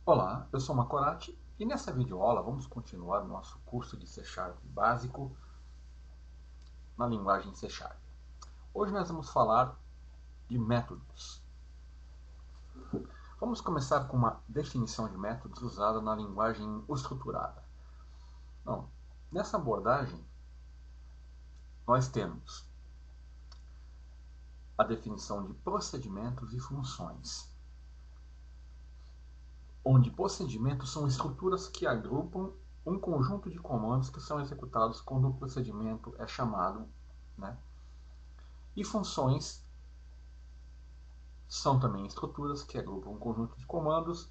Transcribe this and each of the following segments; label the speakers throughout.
Speaker 1: Olá, eu sou Macorati e nessa videoaula vamos continuar o nosso curso de C# básico na linguagem C#. Hoje nós vamos falar de métodos. Vamos começar com uma definição de métodos usada na linguagem estruturada. Bom, nessa abordagem nós temos a definição de procedimentos e funções, onde procedimentos são estruturas que agrupam um conjunto de comandos que são executados quando o procedimento é chamado, E funções são também estruturas que agrupam um conjunto de comandos,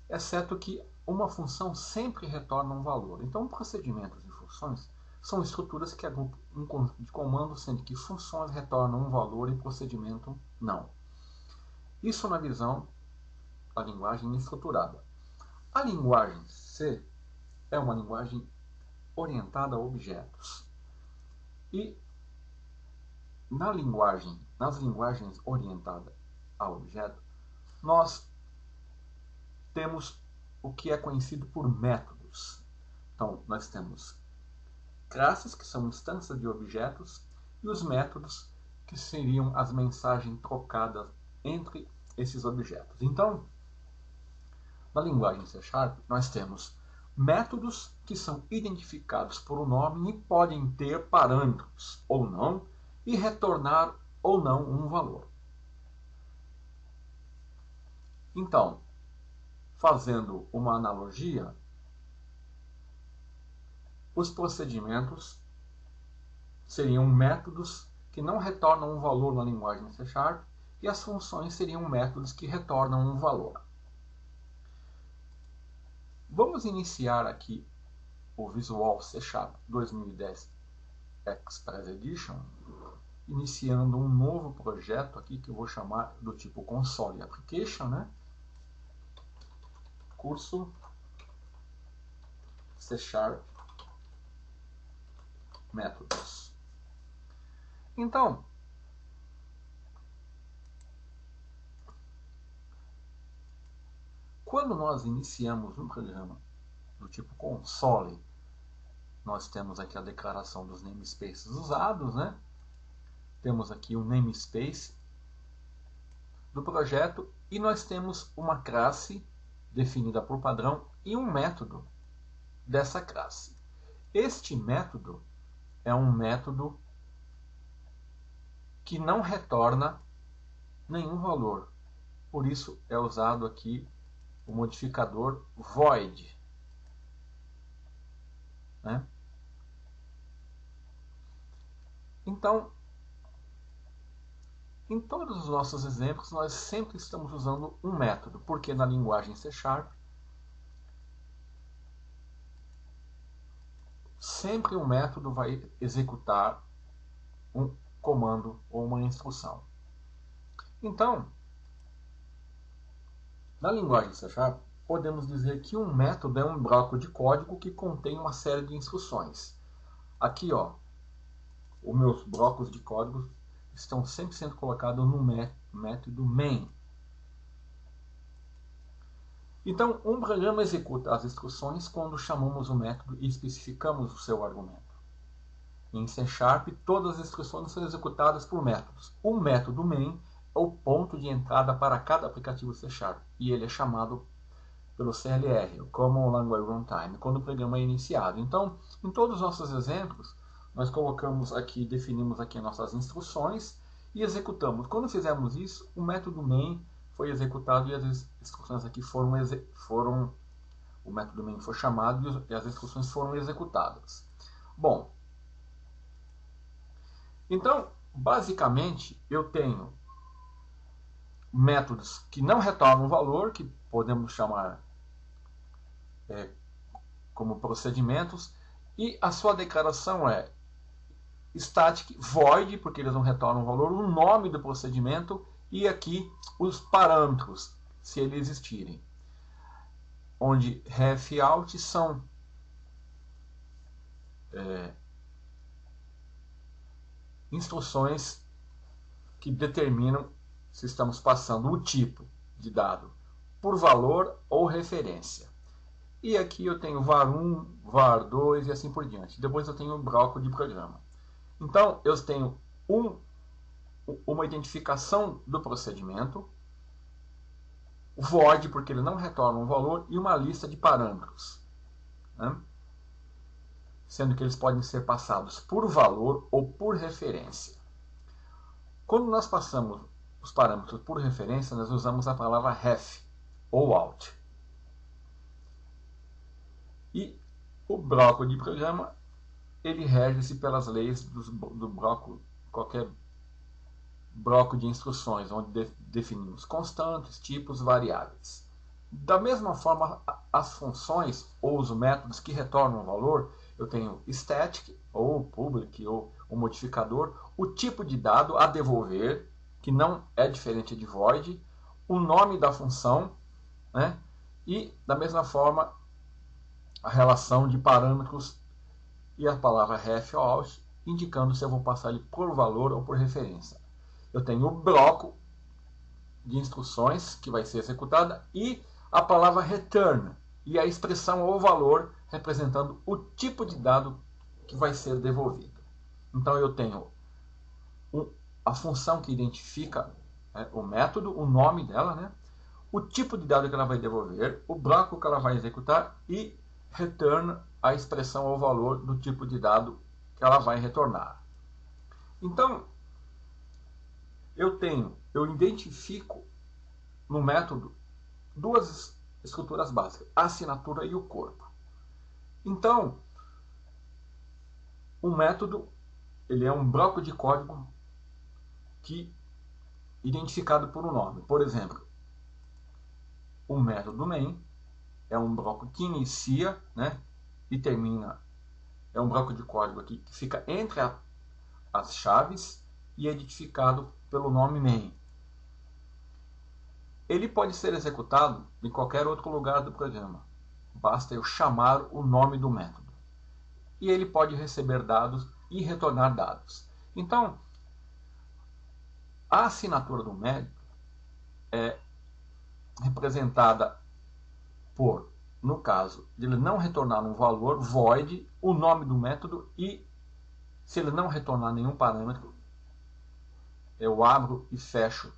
Speaker 1: exceto que uma função sempre retorna um valor. Então, procedimentos e funções são estruturas que agrupam um conjunto de comandos, sendo que funções retornam um valor e procedimento não. Isso na visão da linguagem estruturada. A linguagem C é uma linguagem orientada a objetos. E nas linguagens orientadas a objeto, nós temos o que é conhecido por métodos. Então, nós temos classes, que são instâncias de objetos, e os métodos, que seriam as mensagens trocadas entre esses objetos. Então, na linguagem C#, nós temos métodos que são identificados por um nome e podem ter parâmetros ou não, e retornar ou não um valor. Então, fazendo uma analogia, os procedimentos seriam métodos que não retornam um valor na linguagem C# e as funções seriam métodos que retornam um valor. Vamos iniciar aqui o Visual C# 2010 Express Edition, iniciando um novo projeto aqui que eu vou chamar do tipo Console Application, Curso C# Métodos. Então, quando nós iniciamos um programa do tipo console, nós temos aqui a declaração dos namespaces usados, Temos aqui um namespace do projeto e nós temos uma classe definida por padrão e um método dessa classe. Este método é um método que não retorna nenhum valor. Por isso é usado aqui o modificador void. Então, em todos os nossos exemplos, nós sempre estamos usando um método, porque na linguagem C# sempre um método vai executar um comando ou uma instrução. Então, na linguagem C#, podemos dizer que um método é um bloco de código que contém uma série de instruções. Aqui, os meus blocos de código estão sempre sendo colocados no método main. Então, um programa executa as instruções quando chamamos o método e especificamos o seu argumento. Em C#, todas as instruções são executadas por métodos. O método main é o ponto de entrada para cada aplicativo C# e ele é chamado pelo CLR, o Common Language Runtime, quando o programa é iniciado. Então, em todos os nossos exemplos, nós definimos aqui nossas instruções e executamos. Quando fizemos isso, o método main foi executado e as instruções aqui o método main foi chamado e as instruções foram executadas. Bom, então, basicamente, eu tenho métodos que não retornam valor, que podemos chamar como procedimentos, e a sua declaração é static void, porque eles não retornam valor, o nome do procedimento e aqui os parâmetros, se eles existirem. Onde ref e out são instruções que determinam se estamos passando o tipo de dado por valor ou referência. E aqui eu tenho var1, var2 e assim por diante. Depois eu tenho o bloco de programa. Então, eu tenho uma identificação do procedimento, void, porque ele não retorna um valor, e uma lista de parâmetros, né? Sendo que eles podem ser passados por valor ou por referência. Quando nós passamos os parâmetros por referência, nós usamos a palavra ref ou out. E o bloco de programa, ele rege-se pelas leis do bloco, qualquer bloco de instruções, onde definimos constantes, tipos, variáveis. Da mesma forma, as funções ou os métodos que retornam valor, eu tenho static, ou public, ou o modificador, o tipo de dado a devolver, que não é diferente de void, o nome da função, né? E, da mesma forma, a relação de parâmetros e a palavra ref ou out, indicando se eu vou passar ele por valor ou por referência. Eu tenho o bloco de instruções que vai ser executada e a palavra return e a expressão ou valor representando o tipo de dado que vai ser devolvido. Então eu tenho a função que identifica o método, o nome dela, né? O tipo de dado que ela vai devolver, o bloco que ela vai executar e return a expressão ou valor do tipo de dado que ela vai retornar. Então, eu identifico no método duas estruturas básicas, a assinatura e o corpo. Então, o método ele é um bloco de código que identificado por um nome. Por exemplo, o método main é um bloco que inicia, né, e termina. É um bloco de código aqui que fica entre as chaves e é identificado pelo nome main. Ele pode ser executado em qualquer outro lugar do programa. Basta eu chamar o nome do método. E ele pode receber dados e retornar dados. Então, a assinatura do método é representada por, no caso de ele não retornar um valor, void, o nome do método e, se ele não retornar nenhum parâmetro, eu abro e fecho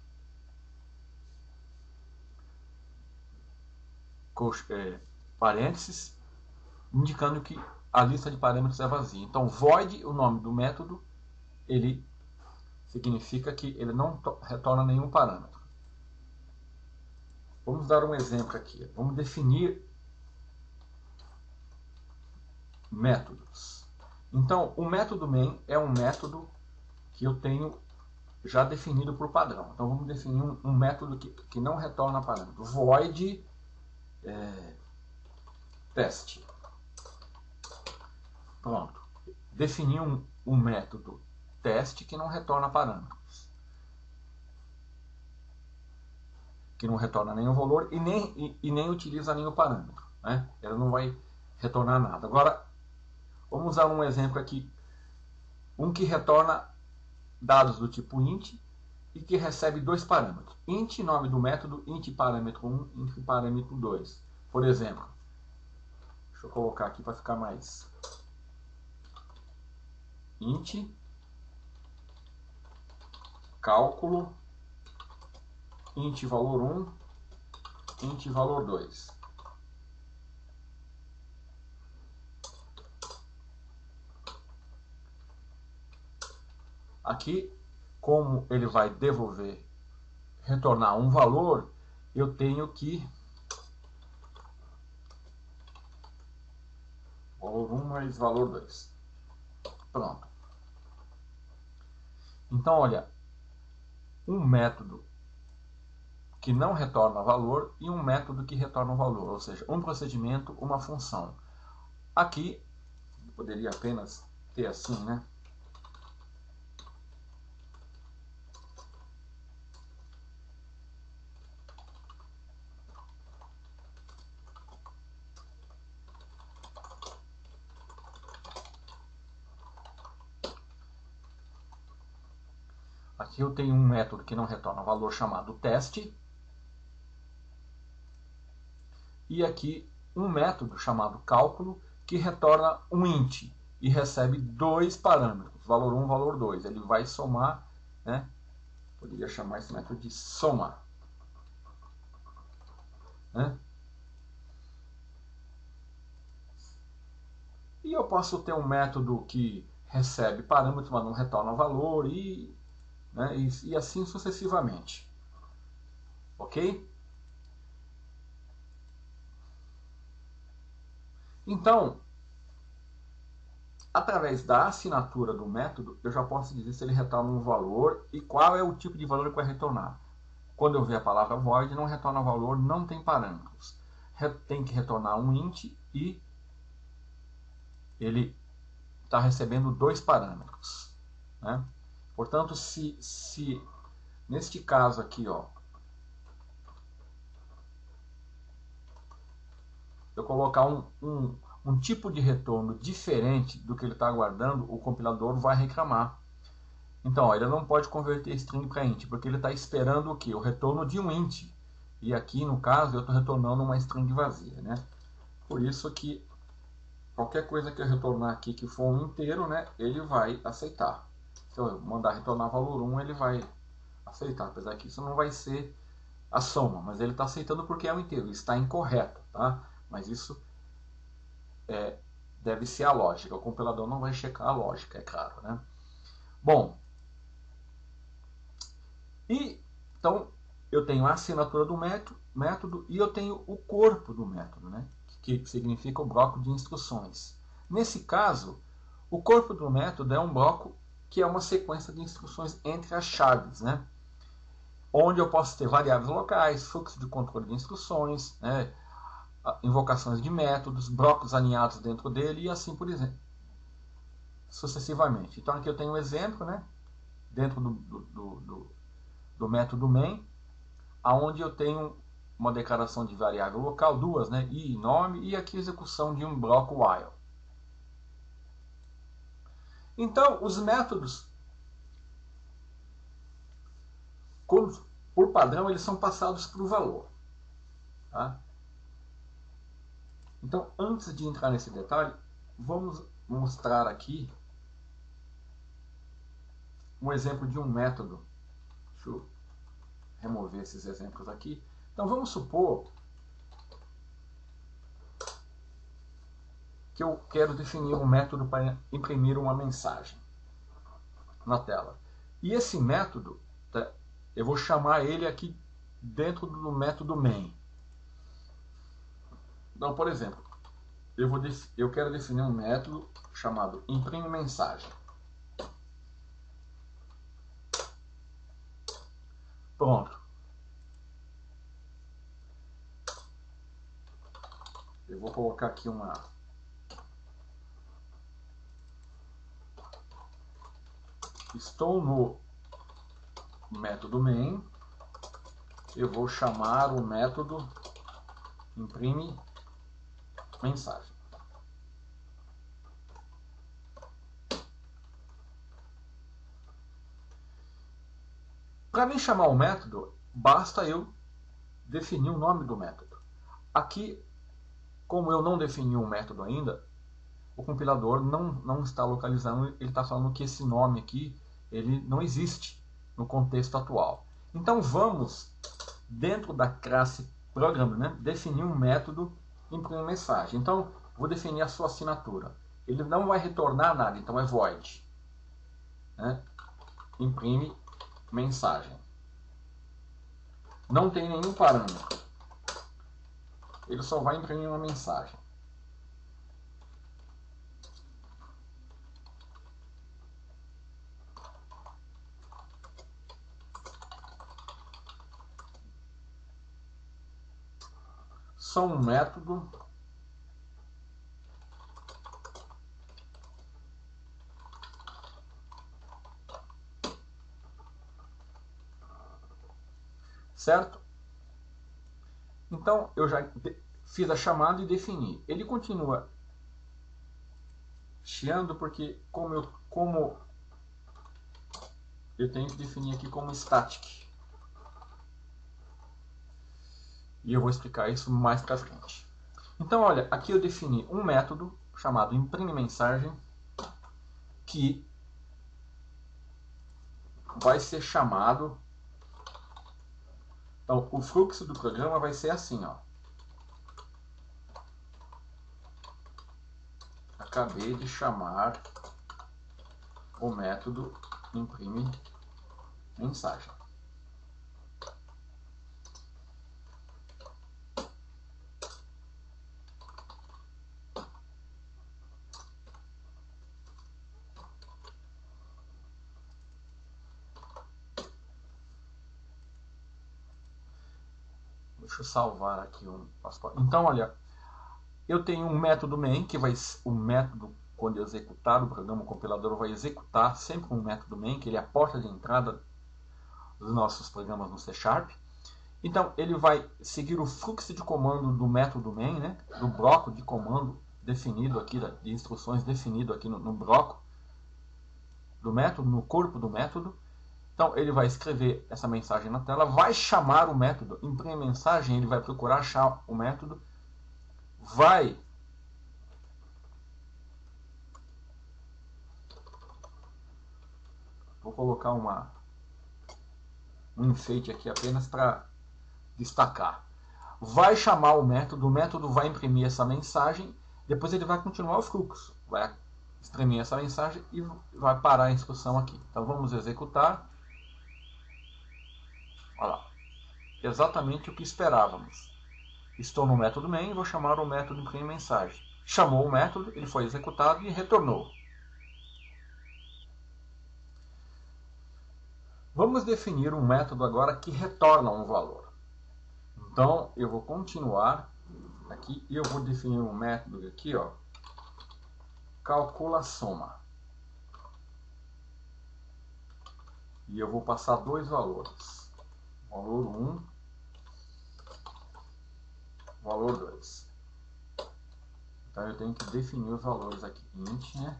Speaker 1: parênteses, indicando que a lista de parâmetros é vazia. Então, void, o nome do método, ele significa que ele não retorna nenhum parâmetro. Vamos dar um exemplo aqui. Vamos definir métodos. Então, o método main é um método que eu tenho já definido por padrão. Então, vamos definir um método que não retorna parâmetro. Void teste. Pronto. Defini um método teste que não retorna parâmetros. Que não retorna nenhum valor e nem utiliza nenhum parâmetro, né? Ela não vai retornar nada. Agora, vamos usar um exemplo aqui. Um que retorna dados do tipo int e que recebe dois parâmetros. Int, nome do método, int parâmetro 1, int parâmetro 2. Por exemplo, deixa eu colocar aqui para ficar mais. Int, cálculo, int valor 1, int valor 2. Aqui, como ele vai retornar um valor, eu tenho que valor 1 mais valor 2. Pronto. Então, olha, um método que não retorna valor e um método que retorna um valor, ou seja, um procedimento, uma função. Aqui, poderia apenas ter assim, né? Aqui eu tenho um método que não retorna valor chamado teste. e aqui um método chamado cálculo, que retorna um int e recebe dois parâmetros, valor 1 e valor 2. Ele vai somar, né? Poderia chamar esse método de soma, né? E eu posso ter um método que recebe parâmetros, mas não retorna valor, né, e assim sucessivamente. Ok? Então, através da assinatura do método, eu já posso dizer se ele retorna um valor e qual é o tipo de valor que vai retornar. Quando eu ver a palavra void, não retorna valor, não tem parâmetros. Tem que retornar um int e ele está recebendo dois parâmetros, né? Portanto, se neste caso aqui, ó, eu colocar um tipo de retorno diferente do que ele está aguardando, o compilador vai reclamar. Então, ó, ele não pode converter string para int, porque ele está esperando o quê? O retorno de um int. E aqui, no caso, eu estou retornando uma string vazia, né? Por isso que qualquer coisa que eu retornar aqui que for um inteiro, né, ele vai aceitar. Se eu mandar retornar valor 1, ele vai aceitar. Apesar que isso não vai ser a soma, mas ele está aceitando porque é um inteiro. Está incorreto, tá? Mas isso deve ser a lógica. O compilador não vai checar a lógica, é claro, né? Bom, e então eu tenho a assinatura do método e eu tenho o corpo do método, né? Que significa o bloco de instruções. Nesse caso, o corpo do método é um bloco que é uma sequência de instruções entre as chaves, né? Onde eu posso ter variáveis locais, fluxo de controle de instruções, né? Invocações de métodos, blocos alinhados dentro dele e assim por exemplo, sucessivamente. Então aqui eu tenho um exemplo, né? Dentro do método main, aonde eu tenho uma declaração de variável local, duas, né? I, nome, e aqui a execução de um bloco while. Então, os métodos, por padrão, eles são passados para o valor. Tá? Então, antes de entrar nesse detalhe, vamos mostrar aqui um exemplo de um método. Deixa eu remover esses exemplos aqui. Então, vamos supor que eu quero definir um método para imprimir uma mensagem na tela. E esse método, tá, eu vou chamar ele aqui dentro do método main. Então, por exemplo, eu quero definir um método chamado imprime mensagem. Pronto. Eu vou colocar aqui uma... Estou no método main. Eu vou chamar o método imprime mensagem. Para mim chamar o método, basta eu definir o nome do método. Aqui, como eu não defini um método ainda, o compilador não está localizando, ele está falando que esse nome aqui ele não existe no contexto atual. Então vamos, dentro da classe Program, né, definir um método imprime mensagem. Então vou definir a sua assinatura. Ele não vai retornar nada, então é void. Né? Imprime mensagem. Não tem nenhum parâmetro. Ele só vai imprimir uma mensagem. Só um método certo? Então eu já fiz a chamada e defini. Ele continua chiando porque como eu tenho que definir aqui como static. E eu vou explicar isso mais para frente. Então, olha, aqui eu defini um método chamado imprime mensagem, que vai ser chamado... Então, o fluxo do programa vai ser assim, ó. Acabei de chamar o método imprime mensagem. Deixa eu salvar aqui um passaporte. Então, olha, eu tenho um método main, que vai o método, quando eu executar o programa, o compilador vai executar sempre um método main, que ele é a porta de entrada dos nossos programas no C#. Então, ele vai seguir o fluxo de comando do método main, né, do bloco de comando definido aqui, de instruções definido aqui no bloco do método, no corpo do método. Então, ele vai escrever essa mensagem na tela, vai chamar o método, imprime mensagem, ele vai procurar achar o método, vai vou colocar um enfeite aqui apenas para destacar. Vai chamar o método vai imprimir essa mensagem, depois ele vai continuar o fluxo, vai imprimir essa mensagem e vai parar a instrução aqui. Então vamos executar. Olha lá, exatamente o que esperávamos. Estou no método main, vou chamar o método imprime mensagem. Chamou o método, ele foi executado e retornou. Vamos definir um método agora que retorna um valor. Então, eu vou continuar aqui e eu vou definir um método aqui, ó, calcula soma. E eu vou passar dois valores. Valor 1, valor 2. Então, eu tenho que definir os valores aqui. Int, né?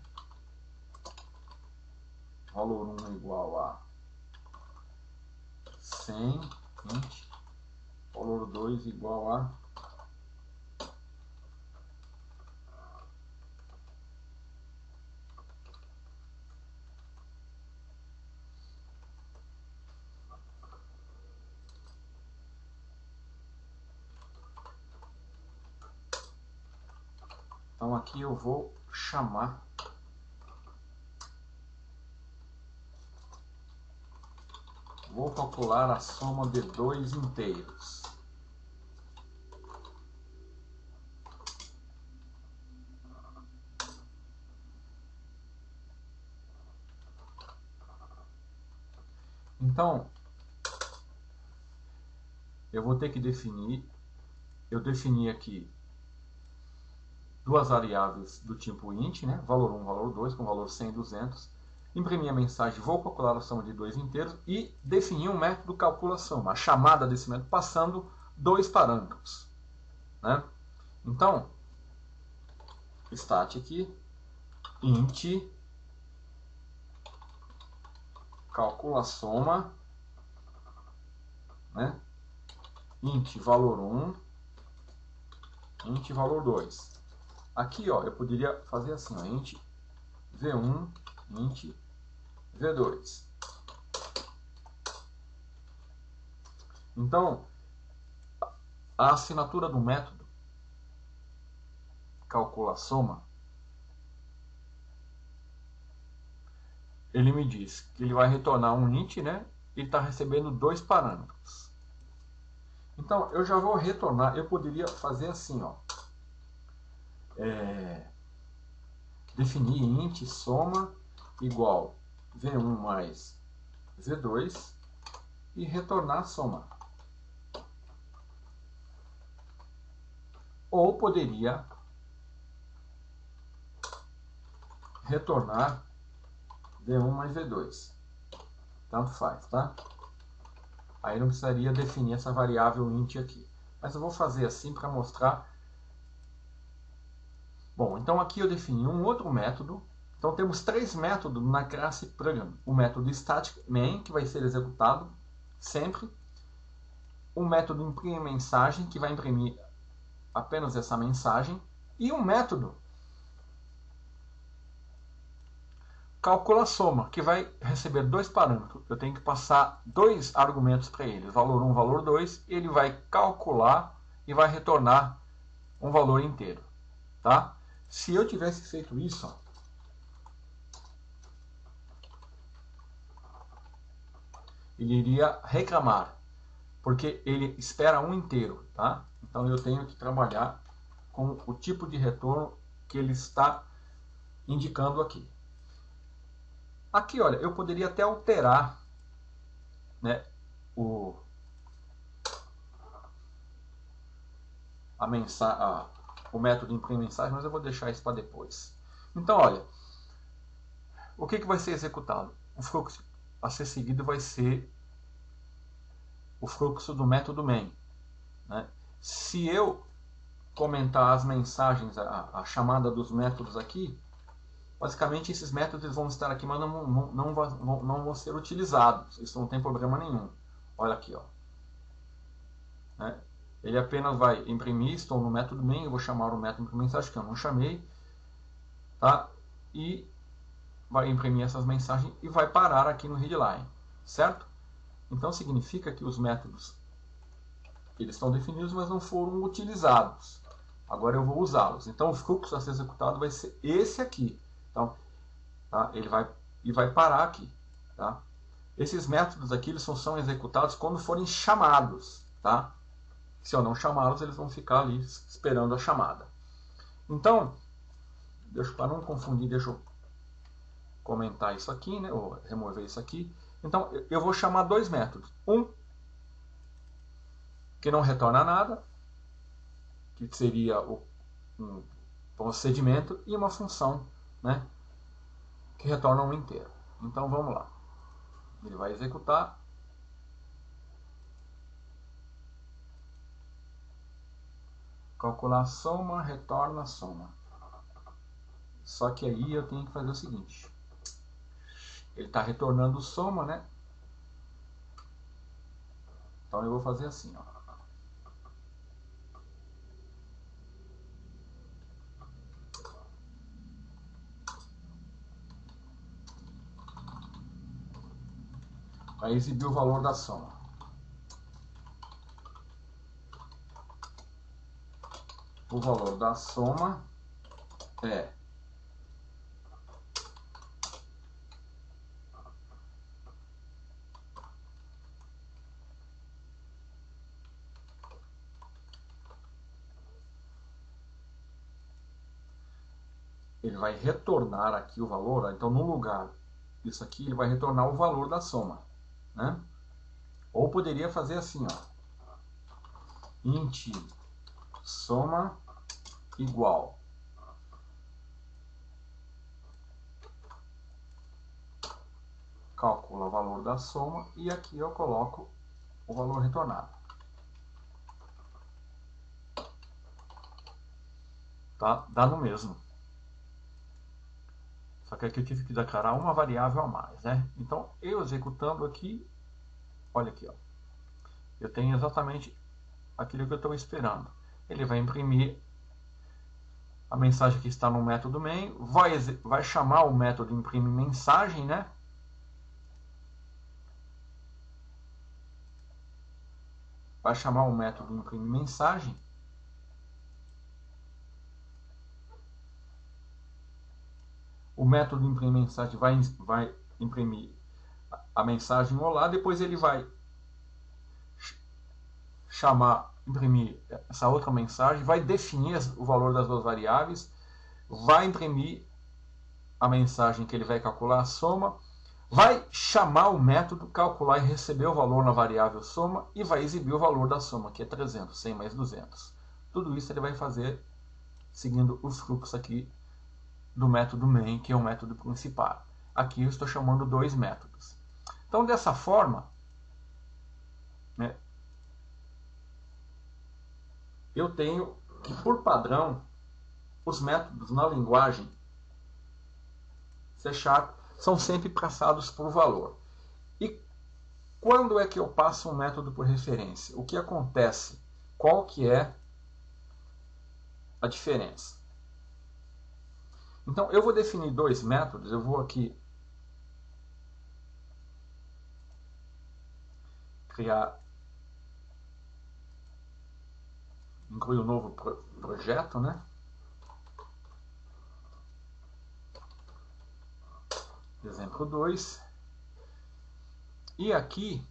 Speaker 1: Valor 1 igual a 100, int. Valor 2 igual a Então aqui eu vou chamar vou calcular a soma de dois inteiros. Então, eu vou ter que definir, eu defini aqui duas variáveis do tipo int, né? Valor 1, valor 2, com valor 100 e 200. Imprimir a mensagem, vou calcular a soma de dois inteiros e definir um método calcula soma, a chamada desse método passando dois parâmetros, né? Então, static int calcula soma, né? Int valor 1, int valor 2. Aqui, ó, eu poderia fazer assim, ó, int v1, int v2. Então, a assinatura do método calcula soma, ele me diz que ele vai retornar um int, né? Ele está recebendo dois parâmetros. Então, eu já vou retornar, eu poderia fazer assim, ó. Definir int soma igual v1 mais v2 e retornar a soma. Ou poderia retornar v1 mais v2. Tanto faz, tá? Aí não precisaria definir essa variável int aqui. Mas eu vou fazer assim para mostrar. Bom, então aqui eu defini um outro método. Então temos três métodos na classe Program. O método static main, que vai ser executado sempre. um método imprime mensagem, que vai imprimir apenas essa mensagem, e um método calcula soma, que vai receber dois parâmetros. Eu tenho que passar dois argumentos para ele, valor 1, valor 2, ele vai calcular e vai retornar um valor inteiro. Tá? Se eu tivesse feito isso, ele iria reclamar, porque ele espera um inteiro. Tá? Então eu tenho que trabalhar com o tipo de retorno que ele está indicando aqui. Aqui, olha, eu poderia até alterar, né, o método imprime mensagem, mas eu vou deixar isso para depois. Então, olha, o que vai ser executado? O fluxo a ser seguido vai ser o fluxo do método main. Né? Se eu comentar as mensagens, a chamada dos métodos aqui, basicamente esses métodos vão estar aqui, mas não vão ser utilizados. Isso não tem problema nenhum. Olha aqui, ó. Né? Ele apenas vai imprimir, estou no método main, eu vou chamar o método imprimir mensagem, que eu não chamei, tá? E vai imprimir essas mensagens e vai parar aqui no readline, certo? Então significa que os métodos eles estão definidos, mas não foram utilizados. Agora eu vou usá-los. Então o fluxo a ser executado vai ser esse aqui. Então, tá? Ele vai parar aqui. Tá? Esses métodos aqui eles são executados quando forem chamados. Tá? Se eu não chamá-los, eles vão ficar ali esperando a chamada. Então, para não confundir, deixa eu comentar isso aqui, né? Ou remover isso aqui. Então, eu vou chamar dois métodos. Um que não retorna nada, que seria um procedimento, e uma função, né, que retorna um inteiro. Então, vamos lá. Ele vai executar. Calcular soma, retorna soma. Só que aí eu tenho que fazer o seguinte. Ele está retornando soma, né? Então eu vou fazer assim, ó. Vai exibir o valor da soma. O valor da soma é ele vai retornar aqui o valor, então no lugar disso aqui ele vai retornar o valor da soma, né? Ou poderia fazer assim, ó, int soma igual calcula o valor da soma e aqui eu coloco o valor retornado. Tá? Dá no mesmo. Só que aqui eu tive que declarar uma variável a mais, né? Então, eu executando aqui, olha aqui, ó, eu tenho exatamente aquilo que eu estou esperando. Ele vai imprimir a mensagem que está no método main, vai chamar o método imprime mensagem, né? Vai chamar o método imprime mensagem. O método imprime mensagem vai imprimir a mensagem olá, depois ele vai imprimir essa outra mensagem, vai definir o valor das duas variáveis, vai imprimir a mensagem que ele vai calcular a soma, vai chamar o método, calcular e receber o valor na variável soma e vai exibir o valor da soma, que é 300, 100 mais 200. Tudo isso ele vai fazer seguindo o fluxo aqui do método main, que é o método principal. Aqui eu estou chamando dois métodos. Então, dessa forma, né, eu tenho que, por padrão, os métodos na linguagem C# são sempre passados por valor. E quando é que eu passo um método por referência? O que acontece? Qual que é a diferença? Então, eu vou definir dois métodos. Eu vou aqui incluir um novo projeto, né? Exemplo 2. E aqui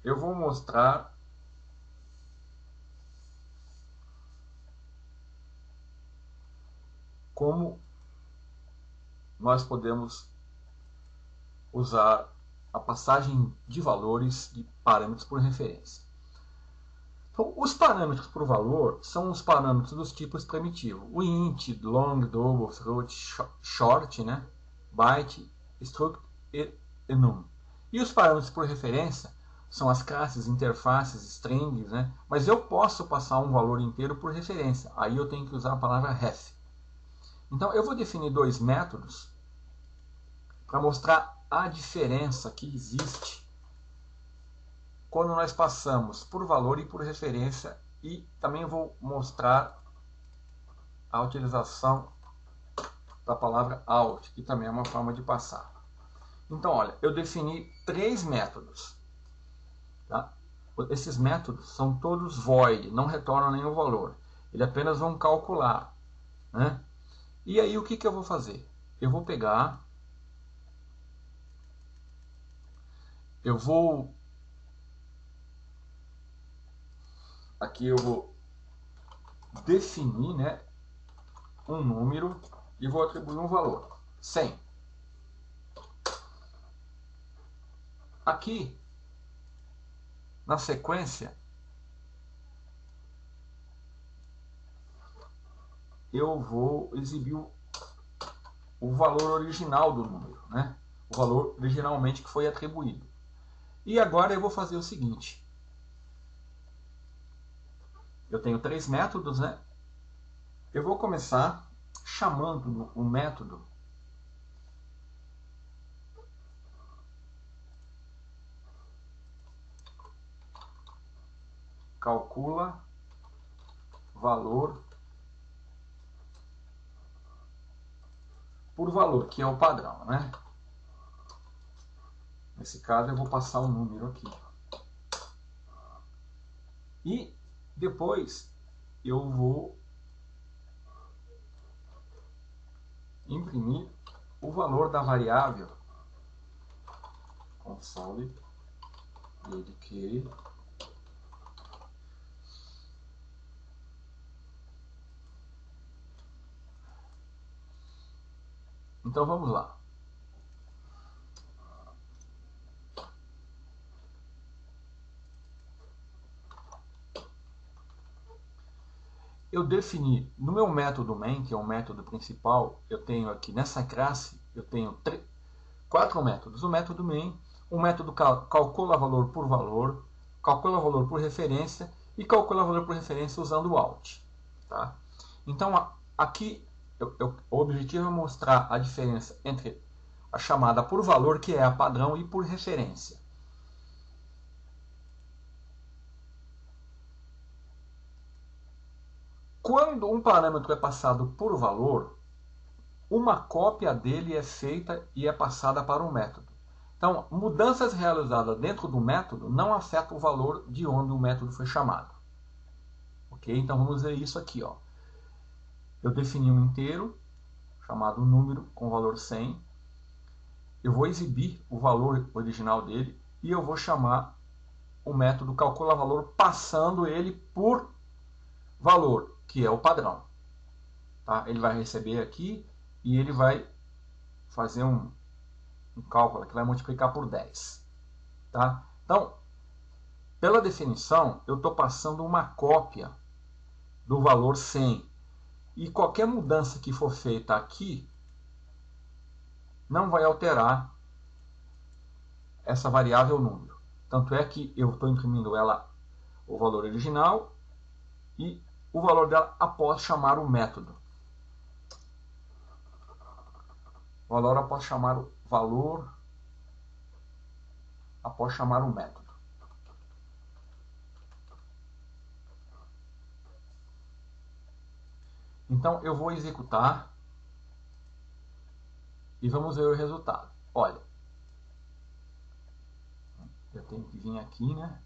Speaker 1: eu vou mostrar como nós podemos usar a passagem de valores de parâmetros por referência. Então, os parâmetros por valor são os parâmetros dos tipos primitivos. O int, long, double, float, short, né? Byte, struct e enum. E os parâmetros por referência são as classes, interfaces, strings, né? Mas eu posso passar um valor inteiro por referência. Aí eu tenho que usar a palavra ref. Então, eu vou definir dois métodos para mostrar a diferença que existe quando nós passamos por valor e por referência, e também vou mostrar a utilização da palavra out, que também é uma forma de passar. Então, olha, eu defini três métodos. Tá? Esses métodos são todos void, não retornam nenhum valor. Eles apenas vão calcular. Né? E aí, o que eu vou fazer? Eu vou pegar... Aqui eu vou definir, né, um número e vou atribuir um valor, 100. Aqui, na sequência, eu vou exibir o valor original do número, né? O valor originalmente que foi atribuído. E agora eu vou fazer o seguinte. Eu tenho três métodos, né? Eu vou começar chamando o método calcula valor por valor, que é o padrão, né? Nesse caso eu vou passar um número aqui. E depois eu vou imprimir o valor da variável console dedicated Então vamos lá. Eu defini no meu método main, que é o método principal, eu tenho aqui nessa classe, eu tenho quatro métodos. O método main, o método calcula valor, calcula valor por referência e calcula valor por referência usando o out. Tá? Então aqui o objetivo é mostrar a diferença entre a chamada por valor, que é a padrão, e por referência. Quando um parâmetro é passado por valor, uma cópia dele é feita e é passada para um método. Então, mudanças realizadas dentro do método não afetam o valor de onde o método foi chamado. Ok? Então, vamos ver isso aqui. Ó. Eu defini um inteiro, chamado número, com valor 100. Eu vou exibir o valor original dele e eu vou chamar o método calcula valor passando ele por valor, que é o padrão. Tá? Ele vai receber aqui e ele vai fazer um cálculo que vai multiplicar por 10. Tá? Então, pela definição, eu estou passando uma cópia do valor 100. E qualquer mudança que for feita aqui não vai alterar essa variável número. Tanto é que eu estou imprimindo ela, o valor original, e o valor dela após chamar o método. Valor após chamar o valor após chamar o método. Então eu vou executar e vamos ver o resultado. Olha, eu tenho que vir aqui, né?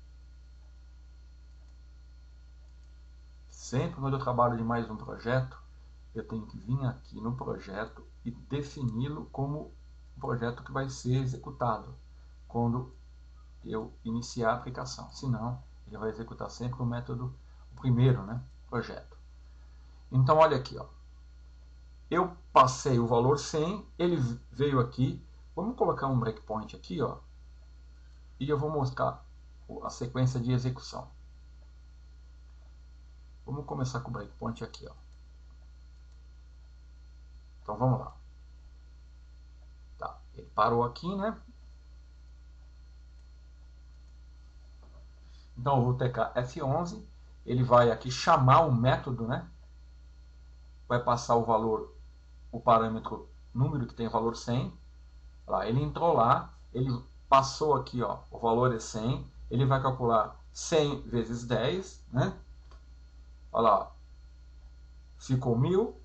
Speaker 1: Sempre quando eu trabalho de mais um projeto, eu tenho que vir aqui no projeto e defini-lo como o projeto que vai ser executado quando eu iniciar a aplicação. Senão, ele vai executar sempre o método, o primeiro, né, projeto. Então, olha aqui, ó. Eu passei o valor 100, ele veio aqui. Vamos colocar um breakpoint aqui, ó, e eu vou mostrar a sequência de execução. Vamos começar com o breakpoint aqui, ó. Então vamos lá. Tá, ele parou aqui, né? Então eu vou tecar F11, ele vai aqui chamar o método, né? Vai passar o valor, o parâmetro número que tem valor 100. Lá, ele entrou lá, ele passou aqui, ó, o valor é 100, ele vai calcular 100 vezes 10, né? Olha lá, ficou 1000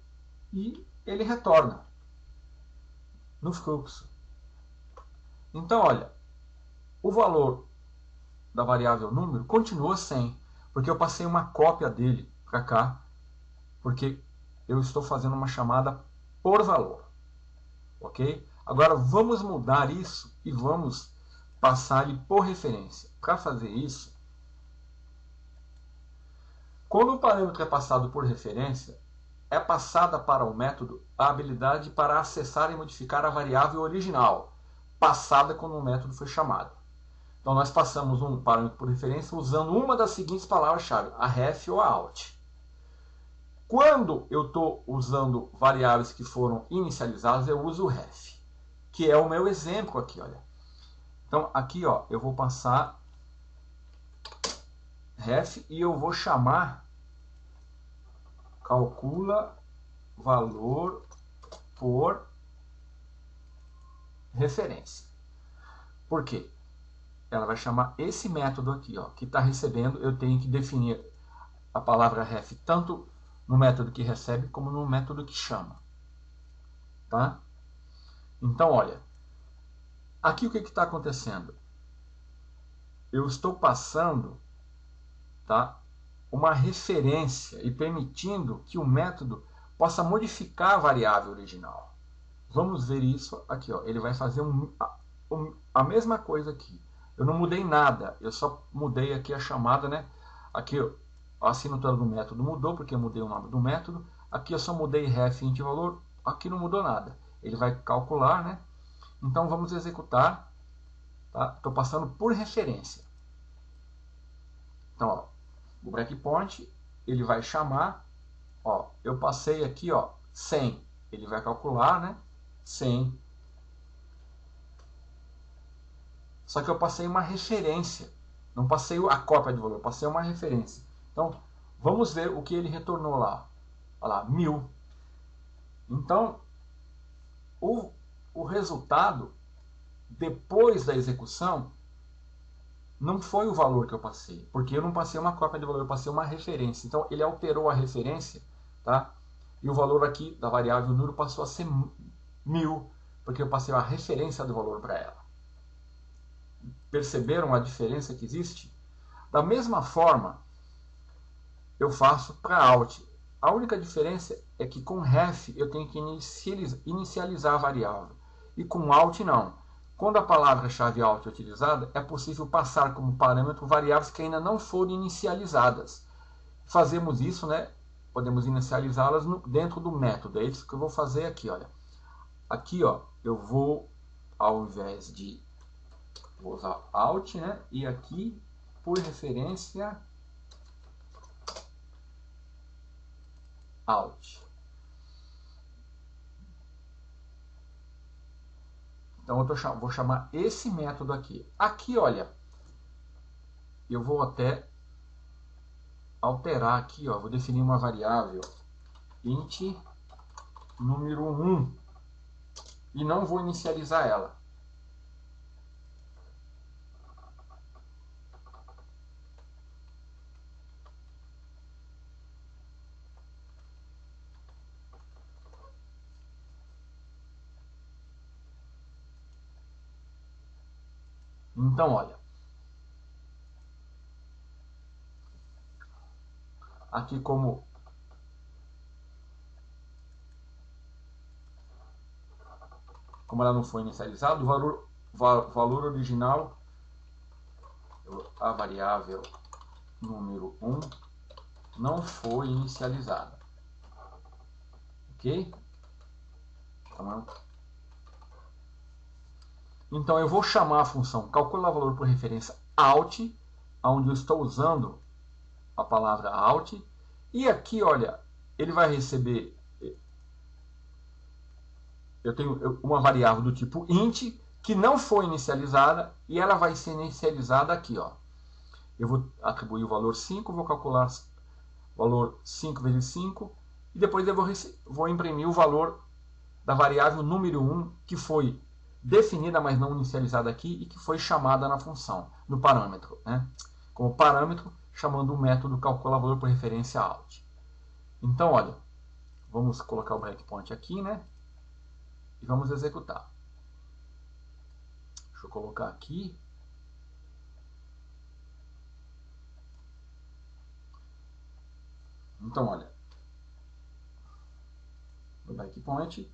Speaker 1: e ele retorna no fluxo. Então, olha, o valor da variável número continua 100, porque eu passei uma cópia dele para cá, porque eu estou fazendo uma chamada por valor, ok? Agora vamos mudar isso e vamos passar ele por referência. Para fazer isso, quando o parâmetro é passado por referência, é passada para o método a habilidade para acessar e modificar a variável original, passada quando o método foi chamado. Então nós passamos um parâmetro por referência usando uma das seguintes palavras-chave, a ref ou a alt. Quando eu estou usando variáveis que foram inicializadas, eu uso o ref, que é o meu exemplo aqui, olha. Então aqui, ó, eu vou passar ref e eu vou chamar calcula valor por referência. Por quê? Ela vai chamar esse método aqui, ó, que está recebendo. Eu tenho que definir a palavra ref tanto no método que recebe como no método que chama. Tá? Então, olha, aqui o que está acontecendo? Eu estou passando, tá, uma referência e permitindo que o método possa modificar a variável original. Vamos ver isso aqui, ó. Ele vai fazer a mesma coisa aqui. Eu não mudei nada, eu só mudei aqui a chamada, né? Aqui a assinatura do método mudou, porque eu mudei o nome do método. Aqui eu só mudei ref int valor, aqui não mudou nada. Ele vai calcular, né? Então vamos executar, tá? Estou passando por referência. Então, ó, o breakpoint, ele vai chamar, ó, eu passei aqui, ó, 100. Ele vai calcular, né? 100. Só que eu passei uma referência. Não passei a cópia de valor, passei uma referência. Então, vamos ver o que ele retornou lá. Olha lá, 1000. Então, o resultado, depois da execução, não foi o valor que eu passei. Porque eu não passei uma cópia de valor, eu passei uma referência. Então, ele alterou a referência, tá? E o valor aqui da variável número passou a ser 1000, porque eu passei a referência do valor para ela. Perceberam a diferença que existe? Da mesma forma, eu faço para alt. A única diferença é que com ref eu tenho que inicializar a variável. E com alt não. Quando a palavra-chave alt é utilizada, é possível passar como parâmetro variáveis que ainda não foram inicializadas. Fazemos isso, né? Podemos inicializá-las dentro do método. É isso que eu vou fazer aqui, olha. Aqui, ó, eu vou, ao invés de vou usar alt, né? E aqui, por referência, alt. Então, eu vou chamar esse método aqui. Aqui, olha, eu vou até alterar aqui, ó, vou definir uma variável int número 1 e não vou inicializar ela. Então, olha, aqui como ela não foi inicializada, o valor original, a variável número 1 não foi inicializada. Ok? Então eu vou chamar a função calcular valor por referência out, onde eu estou usando a palavra out, e aqui, olha, ele vai receber, eu tenho uma variável do tipo int, que não foi inicializada, e ela vai ser inicializada aqui, ó. Eu vou atribuir o valor 5, vou calcular o valor 5 vezes 5, e depois eu vou imprimir o valor da variável número 1, que foi definida, mas não inicializada aqui, e que foi chamada na função, no parâmetro, né? Como parâmetro, chamando o método calcular valor por referência out. Então, olha, vamos colocar o breakpoint aqui, né? E vamos executar. Deixa eu colocar aqui. Então, olha, no breakpoint,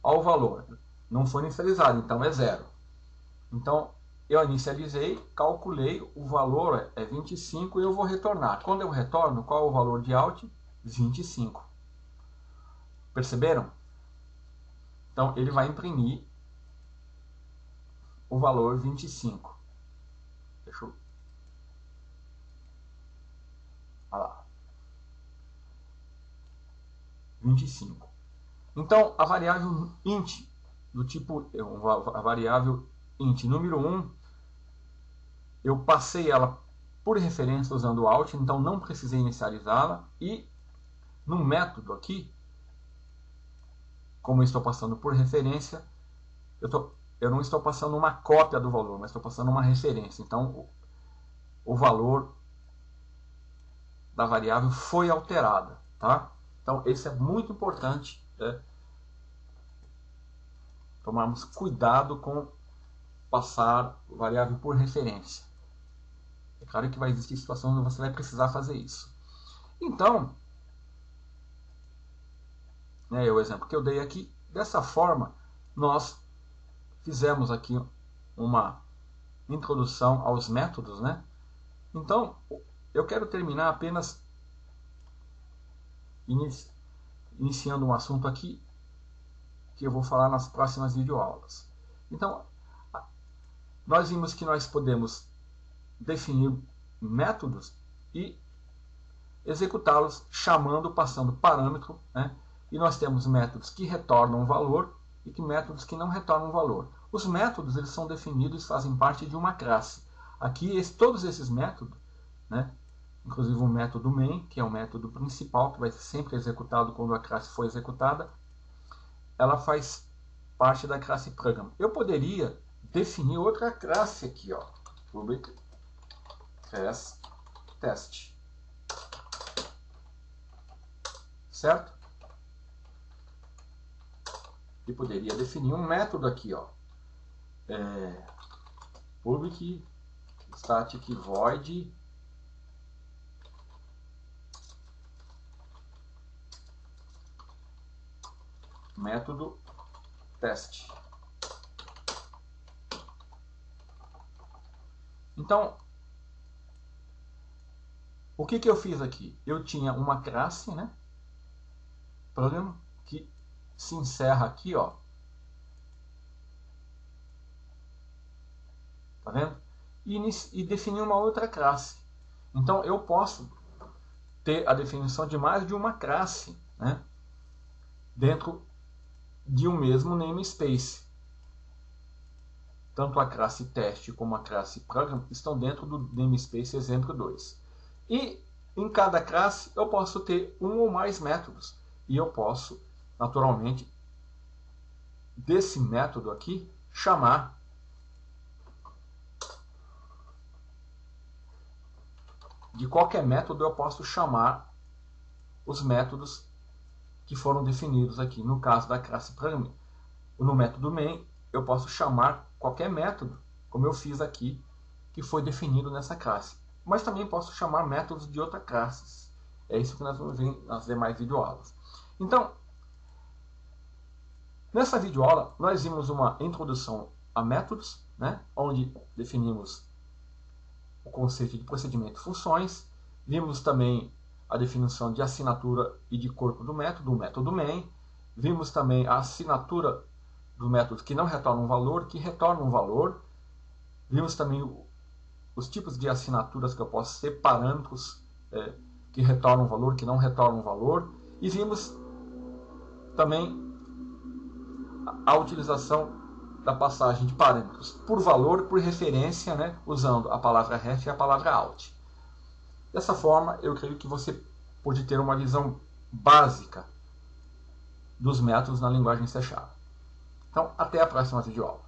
Speaker 1: ó, o valor não foi inicializado, então é 0. Então, eu inicializei, calculei, o valor é 25 e eu vou retornar. Quando eu retorno, qual é o valor de out? 25. Perceberam? Então, ele vai imprimir o valor 25. Deixa eu... Olha lá. 25. Então, a variável int, do tipo, a variável int número 1, eu passei ela por referência usando o out, então não precisei inicializá-la, e no método aqui, como eu estou passando por referência, eu não estou passando uma cópia do valor, mas estou passando uma referência. Então, o valor da variável foi alterada, tá? Então, isso é muito importante, né? Tomarmos cuidado com passar variável por referência. É claro que vai existir situações onde você vai precisar fazer isso. Então, né, o exemplo que eu dei aqui, dessa forma, nós fizemos aqui uma introdução aos métodos, né? Então, eu quero terminar apenas iniciando um assunto aqui que eu vou falar nas próximas videoaulas. Então, nós vimos que nós podemos definir métodos e executá-los chamando, passando parâmetro, né? E nós temos métodos que retornam valor e métodos que não retornam valor. Os métodos, eles são definidos e fazem parte de uma classe. Aqui, todos esses métodos, né? Inclusive o método main, que é o método principal, que vai ser sempre executado quando a classe for executada, ela faz parte da classe program. Eu poderia definir outra classe aqui, ó, public class test, certo? E poderia definir um método aqui, ó, public static void método teste. Então, o que eu fiz aqui? Eu tinha uma classe, né? Programa que se encerra aqui, ó. Tá vendo? E definir uma outra classe. Então, eu posso ter a definição de mais de uma classe, né? Dentro de um mesmo namespace. tanto a classe teste como a classe program estão dentro do namespace exemplo 2. E em cada classe eu posso ter um ou mais métodos. E eu posso, naturalmente, desse método aqui, chamar de qualquer método eu posso chamar os métodos que foram definidos aqui. No caso da classe program, no método main, eu posso chamar qualquer método, como eu fiz aqui, que foi definido nessa classe. Mas também posso chamar métodos de outras classes. É isso que nós vamos ver nas demais videoaulas. Então, nessa videoaula, nós vimos uma introdução a métodos, né, onde definimos o conceito de procedimento e funções. Vimos também a definição de assinatura e de corpo do método, o método main. Vimos também a assinatura do método que não retorna um valor, que retorna um valor. Vimos também os tipos de assinaturas que eu posso ter, parâmetros que retornam um valor, que não retornam um valor. E vimos também a utilização da passagem de parâmetros por valor, por referência, né, usando a palavra ref e a palavra out. Dessa forma, eu creio que você pode ter uma visão básica dos métodos na linguagem C#. Então, até a próxima videoaula.